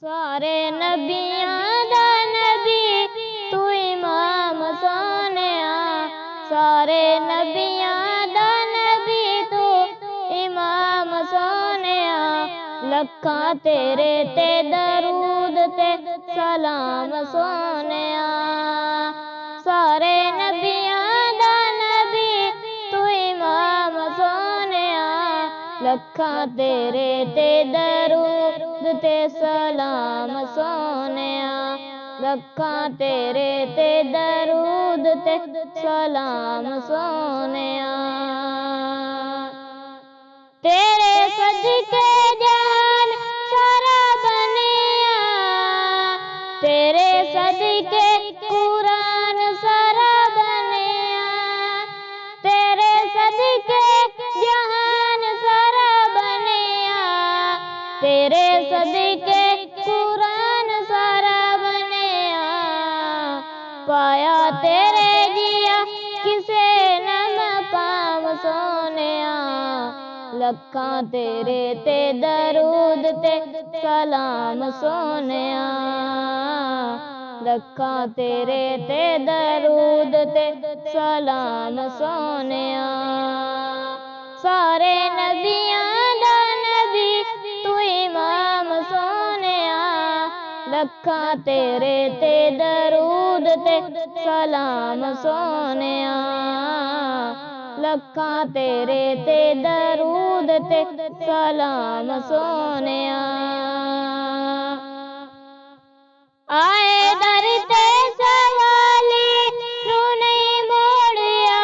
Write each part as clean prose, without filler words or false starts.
सारे नबियां दा नबी तू इमाम सोनिया। सारे नबियां दा नबी तू इमाम सोनिया। लखां तेरे ते दरूद ते सलाम सोनिया। सारे नबियां दा नबी तू इमाम सोनिया। लखां तेरे ते दरूद ते सलाम सोनिया। लखां तेरे ते दरूद ते सलाम सोनिया। तेरे सदके जहान सारा बनिया। तेरे सदके कुरान सारा बनिया। तेरे सदके जहान सारा बनिया। तेरे सदके कुरान सारा बनिया। पाया तेरे जिया किसे न मकाम सोनिया। लखां तेरे ते दरूद ते सलाम सोनिया। लखां तेरे ते दरूद ते सलाम सोनिया। सारे नबियां दा नबी तू इमाम सोनिया। लखां तेरे ते दरूद ते सलाम सोनिया। लखां तेरे ते दरूद ते सलाम सोनिया। आए दर ते सवाली नू नहीं मोड़िया।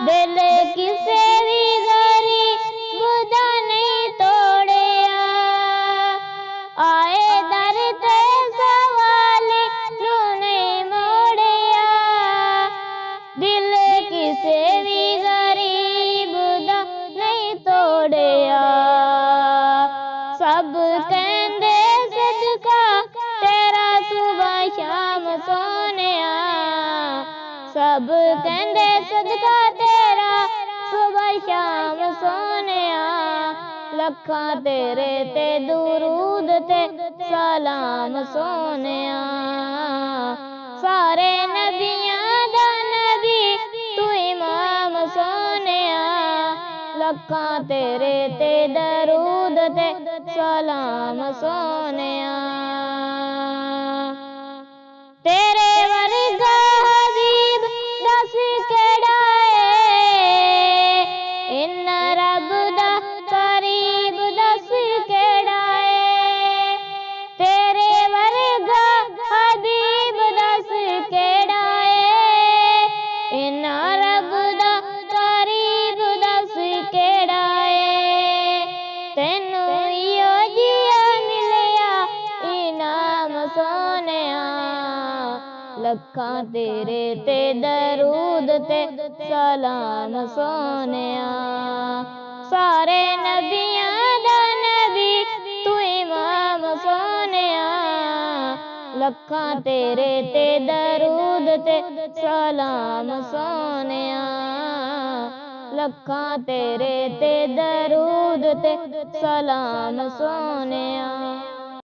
दिल किसे भी गरीब दा नहीं तोड़िया। आए दर ते सवाली नू नहीं मोड़िया। दिल किसे भी गरीब दा नहीं तोड़िया। सब कहंदे सदका तेरा सुबह शाम सोनिया। सब कहंदे सदका तेरा सुबह शाम सोनिया। लखां तेरे ते दरूद ते सलाम सोनिया। सारे नबियां दा नबी तू इमाम सोनिया। लखां तेरे ते दरूद ते सलाम सोनिया। तेरे वर्गा हबीब दस केड़ा है। इन्ना रब दा करीब दस केड़ा है। तेरे वर्गा हबीब दस केड़ा है। इन्ना रब दा करीब दस केड़ा है। तैनू इयो जिया मिलिया इनाम सोनिया। लखां तेरे ते दरूद ते सलाम सोनिया। सारे नबियां दा नबी तू इमाम सोनिया। लखां तेरे ते दरूद ते सलाम सोनिया। लखां तेरे ते दरूद ते सलाम सोनिया।